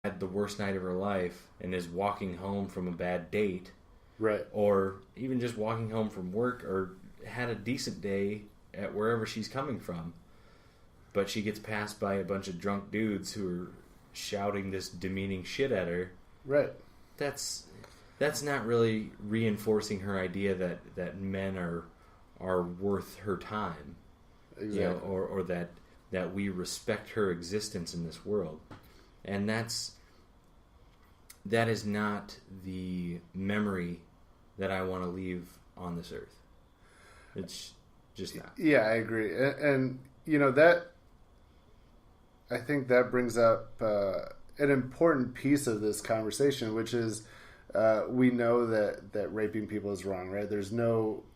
had the worst night of her life and is walking home from a bad date, Right. or even just walking home from work, or had a decent day at wherever she's coming from, but she gets passed by a bunch of drunk dudes who are shouting this demeaning shit at her. Right. That's not really reinforcing her idea that men are worth her time. Exactly. You know, or that we respect her existence in this world. And that is not the memory that I want to leave on this earth. It's just not. Yeah, I agree. And you know, that, I think that brings up an important piece of this conversation, which is we know that raping people is wrong, right?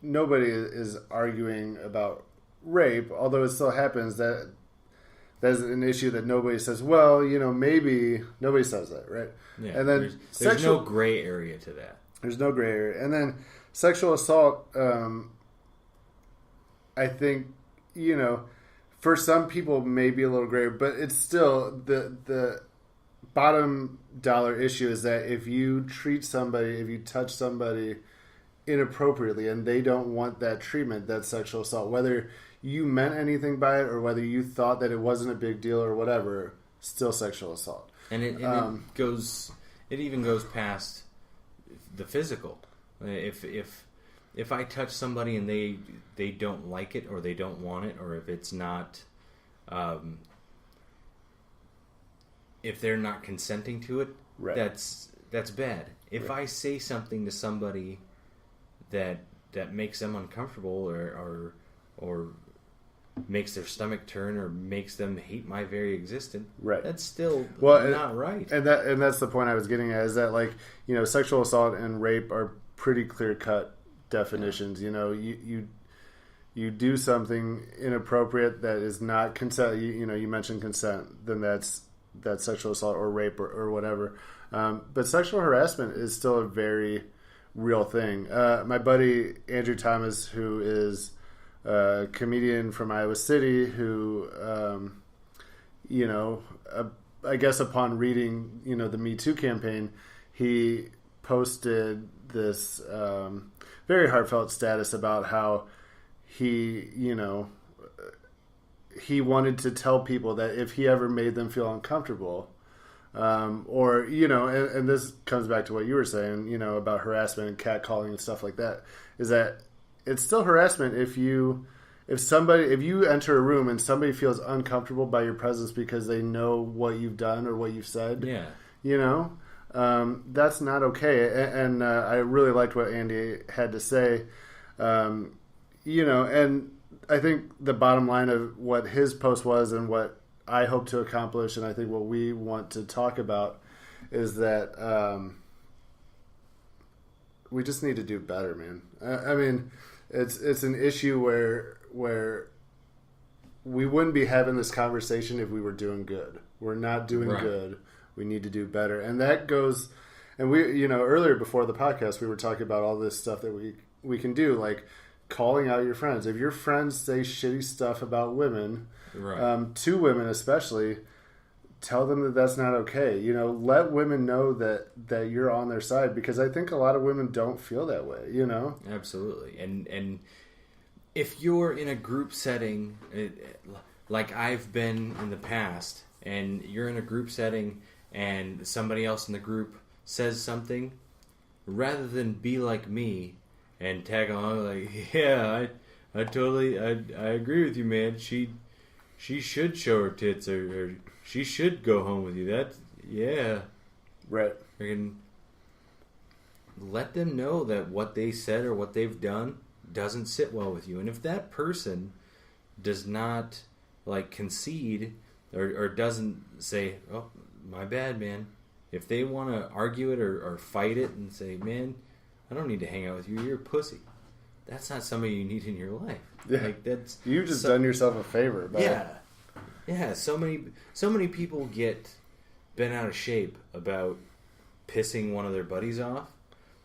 Nobody is arguing about rape, although it still happens. That's an issue that nobody says, well, you know, maybe nobody says that, right? Yeah, and then there's no gray area to that. There's no gray area. And then sexual assault, I think, you know, for some people may be a little gray, but it's still the bottom dollar issue is that if you treat somebody, if you touch somebody inappropriately and they don't want that treatment, that's sexual assault. Whether you meant anything by it or whether you thought that it wasn't a big deal or whatever, still sexual assault. And it even goes past the physical. If I touch somebody and they don't like it or they don't want it, or if it's not, if they're not consenting to it, right. that's bad. If I say something to somebody that makes them uncomfortable or makes their stomach turn or makes them hate my very existence, right. that's still not right. And that's the point I was getting at, is that, like, you know, sexual assault and rape are pretty clear cut definitions. You know, you do something inappropriate that is not consent. You know, you mentioned consent, then that's sexual assault or rape or whatever. But sexual harassment is still a very real thing. My buddy Andrew Thomas, who is a comedian from Iowa City, who, you know, I guess upon reading, you know, the metoo campaign, he posted this very heartfelt status about how he, you know, he wanted to tell people that if he ever made them feel uncomfortable, or, you know, and this comes back to what you were saying, you know, about harassment and catcalling and stuff like that, is that it's still harassment if you enter a room and somebody feels uncomfortable by your presence because they know what you've done or what you've said. Yeah. You know, that's not okay. And I really liked what Andy had to say. You know, and I think the bottom line of what his post was and what I hope to accomplish, and I think what we want to talk about, is that we just need to do better, man. I mean, it's an issue where we wouldn't be having this conversation if we were doing good. We're not doing good. We need to do better. And that goes, and we, you know, earlier before the podcast, we were talking about all this stuff that we can do, like calling out your friends. If your friends say shitty stuff about women, to women especially, tell them that that's not okay. You know, let women know that you're on their side, because I think a lot of women don't feel that way, you know? Absolutely. And if you're in a group setting, like I've been in the past, and you're in a group setting and somebody else in the group says something, rather than be like me and tag along like, yeah, I agree with you, man. She should show her tits, or she should go home with you. That's, yeah. Right. Freaking let them know that what they said or what they've done doesn't sit well with you. And if that person does not, like, concede or doesn't say, oh, my bad, man. If they want to argue it or fight it and say, man, I don't need to hang out with you, you're a pussy, that's not somebody you need in your life. Yeah. Like, that's, you've just done yourself a favor. Yeah. So many people get bent out of shape about pissing one of their buddies off,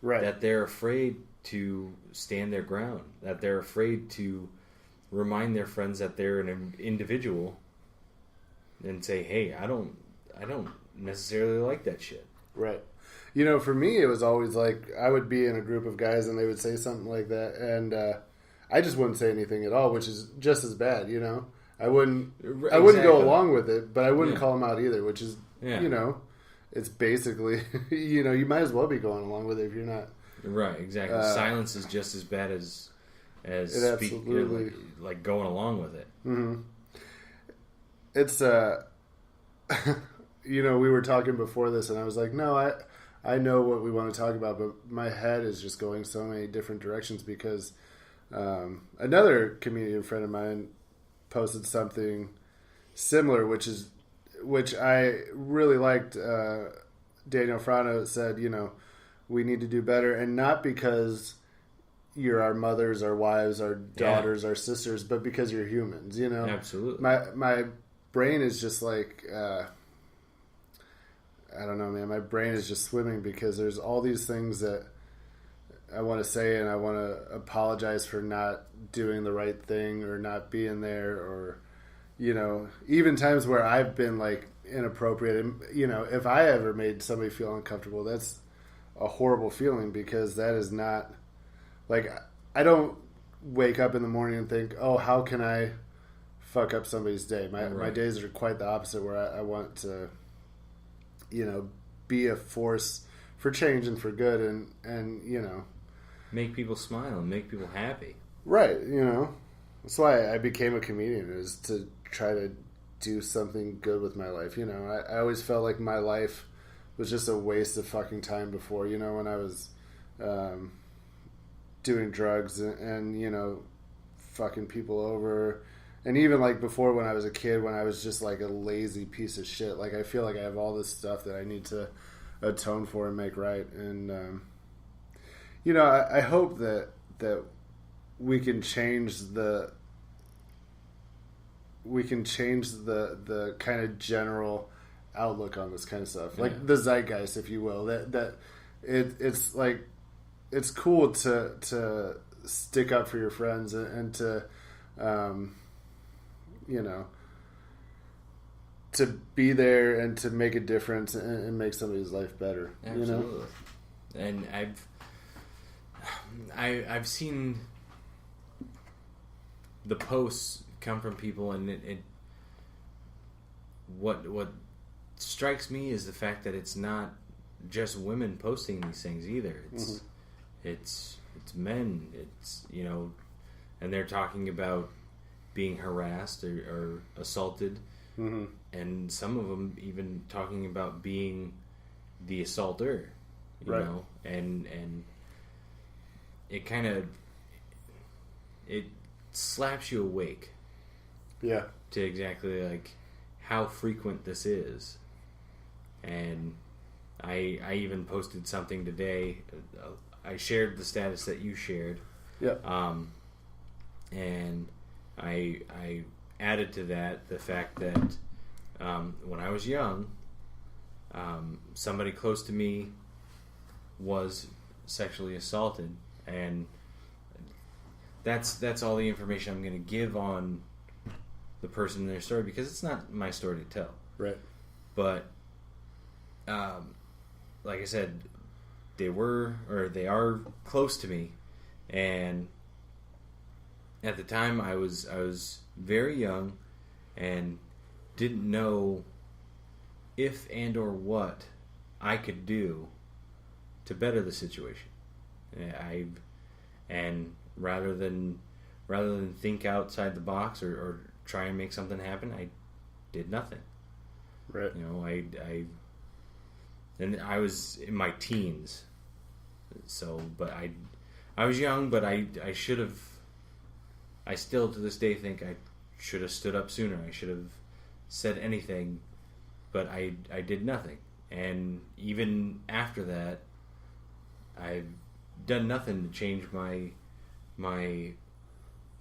right? That they're afraid to stand their ground. That they're afraid to remind their friends that they're an individual and say, hey, I don't necessarily like that shit. Right. You know, for me, it was always like I would be in a group of guys and they would say something like that, and I just wouldn't say anything at all, which is just as bad. You know, I wouldn't go along with it, but I wouldn't call them out either, which is you know, it's basically you know, you might as well be going along with it if you're not. Right. Exactly. Silence is just as bad as absolutely like going along with it. Mm-hmm. It's you know, we were talking before this, and I was like, no, I know what we want to talk about, but my head is just going so many different directions because another comedian friend of mine posted something similar, which I really liked. Daniel Frano said, you know, we need to do better, and not because you're our mothers, our wives, our daughters, our sisters, but because you're humans. You know, absolutely. My brain is just like. I don't know, man. My brain is just swimming because there's all these things that I want to say, and I want to apologize for not doing the right thing or not being there, or you know, even times where I've been like inappropriate. And you know, if I ever made somebody feel uncomfortable, that's a horrible feeling because that is not like I don't wake up in the morning and think, oh, how can I fuck up somebody's day? My days are quite the opposite, where I want to. You know, be a force for change and for good, and you know, make people smile and make people happy. Right. You know, that's why I became a comedian, is to try to do something good with my life. You know, I always felt like my life was just a waste of fucking time before. You know, when I was doing drugs and you know, fucking people over. And even like before, when I was a kid, when I was just like a lazy piece of shit, like I feel like I have all this stuff that I need to atone for and make right. And you know, I hope that we can change the kind of general outlook on this kind of stuff, like the zeitgeist, if you will. It's like it's cool to stick up for your friends and to. You know, to be there and to make a difference and make somebody's life better. Absolutely. You know? And I've seen the posts come from people, and it what strikes me is the fact that it's not just women posting these things either. It's men. It's, you know, and they're talking about being harassed or assaulted, and some of them even talking about being the assaulter, you know, and it kind of it slaps you awake, to exactly like how frequent this is. And I even posted something today. I shared the status that you shared, and I added to that the fact that when I was young, somebody close to me was sexually assaulted, and that's all the information I'm going to give on the person and their story, because it's not my story to tell. Right. But like I said, they are close to me, and at the time, I was very young and didn't know if and or what I could do to better the situation. And rather than think outside the box or try and make something happen, I did nothing. Right. You know, and I was in my teens, so but I was young, but I should have. I still, to this day, think I should have stood up sooner. I should have said anything, but I did nothing. And even after that, I've done nothing to change my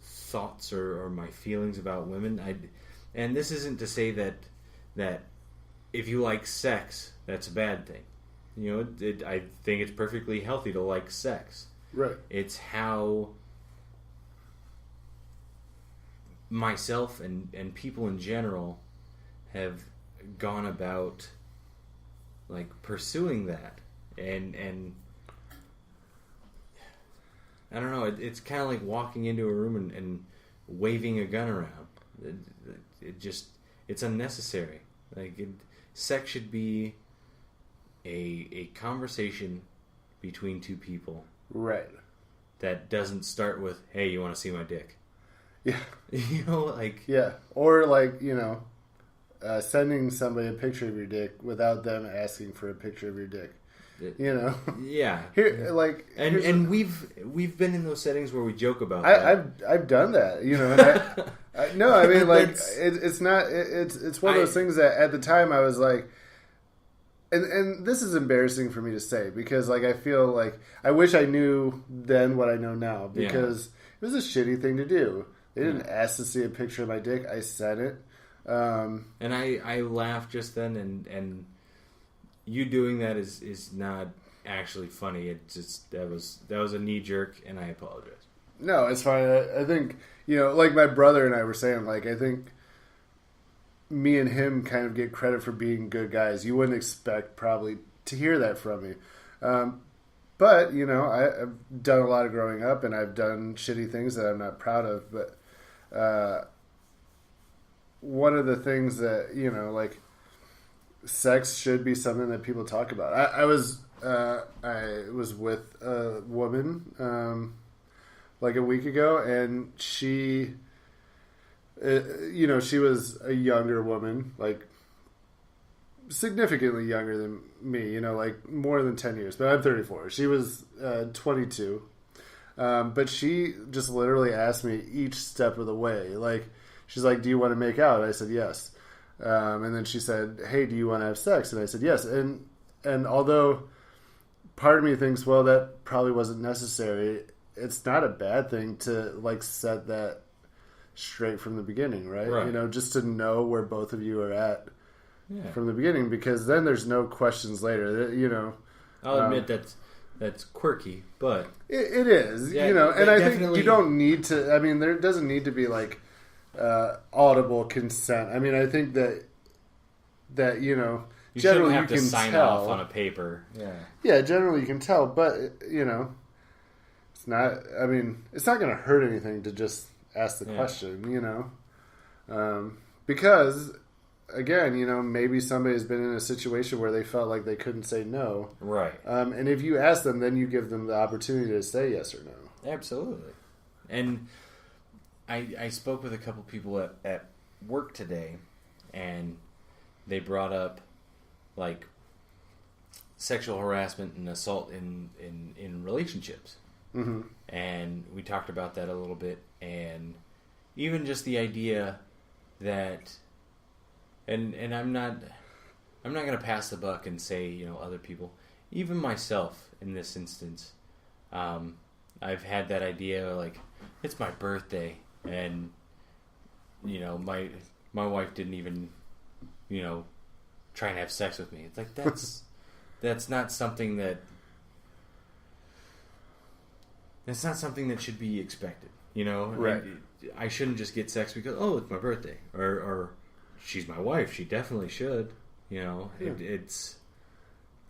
thoughts or my feelings about women. And this isn't to say that if you like sex, that's a bad thing. You know, I think it's perfectly healthy to like sex. Right. It's how myself and people in general have gone about like pursuing that, and I don't know. It's kind of like walking into a room and waving a gun around. It's unnecessary. Sex should be a conversation between two people, right? That doesn't start with, "Hey, you want to see my dick?" Yeah, Yeah, or sending somebody a picture of your dick without them asking for a picture of your dick. Yeah. And we've been in those settings where we joke about that. I've done that, And I mean, it's not. It's one of those things that at the time I was like, and this is embarrassing for me to say because I feel like I wish I knew then what I know now because it was a shitty thing to do. They didn't ask to see a picture of my dick. I said it, and I laughed just then, and you doing that is not actually funny. It just that was a knee jerk, and I apologize. No, it's fine. I think like my brother and I were saying, I think me and him kind of get credit for being good guys. You wouldn't expect probably to hear that from me. But, I've done a lot of growing up and I've done shitty things that I'm not proud of. But one of the things that, sex should be something that people talk about. I was with a woman a week ago, and she was a younger woman, significantly younger than me, more than 10 years, but I'm 34. She was 22. But she just literally asked me each step of the way. She's like, "Do you want to make out?" I said, "Yes." And then she said, "Hey, do you want to have sex?" And I said, "Yes." And although part of me thinks, well, that probably wasn't necessary, it's not a bad thing to set that straight from the beginning, right? Just to know where both of you are at from the beginning, because then there's no questions later. I'll admit that's quirky, but it is. And I think you don't need to. I mean, there doesn't need to be audible consent. I mean, I think that you generally shouldn't have you to can sign tell off on a paper. Yeah, generally you can tell, but it's not. I mean, it's not going to hurt anything to just ask the question, because again, maybe somebody's been in a situation where they felt like they couldn't say no, right? And if you ask them, then you give them the opportunity to say yes or no. Absolutely. And I spoke with a couple people at work today, and they brought up sexual harassment and assault in relationships. Mm-hmm. And we talked about that a little bit, and even just the idea that, and I'm not going to pass the buck and say other people, even myself in this instance, I've had that idea it's my birthday, and my wife didn't even try and have sex with me. It's that's not something that. It's not something that should be expected, Right. I shouldn't just get sex because, it's my birthday. Or she's my wife. She definitely should. It's...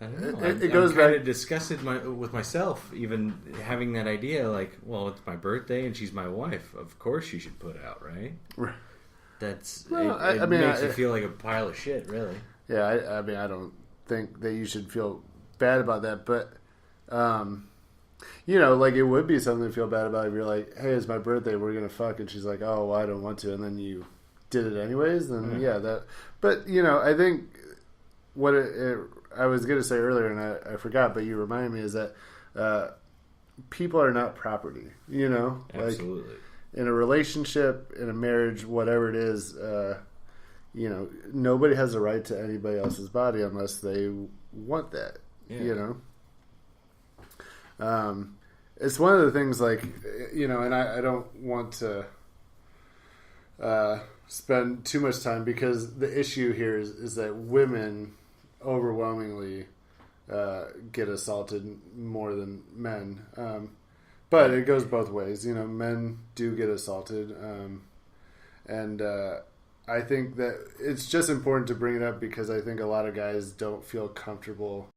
I don't know. It goes I'm kind back... of disgusted with myself, even having that idea, it's my birthday and she's my wife. Of course she should put out, right? That's... Well, it makes you feel like a pile of shit, really. Yeah, I mean, I don't think that you should feel bad about that, but... it would be something to feel bad about if you're like, "Hey, it's my birthday, we're gonna fuck," and she's like, "Oh, well, I don't want to," and then you did it anyways. Then that. But I think what I was gonna say earlier, and I forgot, but you reminded me, is that people are not property. Absolutely. In a relationship, in a marriage, whatever it is, nobody has a right to anybody else's body unless they want that. It's one of the things and I don't want to spend too much time, because the issue here is that women overwhelmingly get assaulted more than men. But it goes both ways. Men do get assaulted. And I think that it's just important to bring it up because I think a lot of guys don't feel comfortable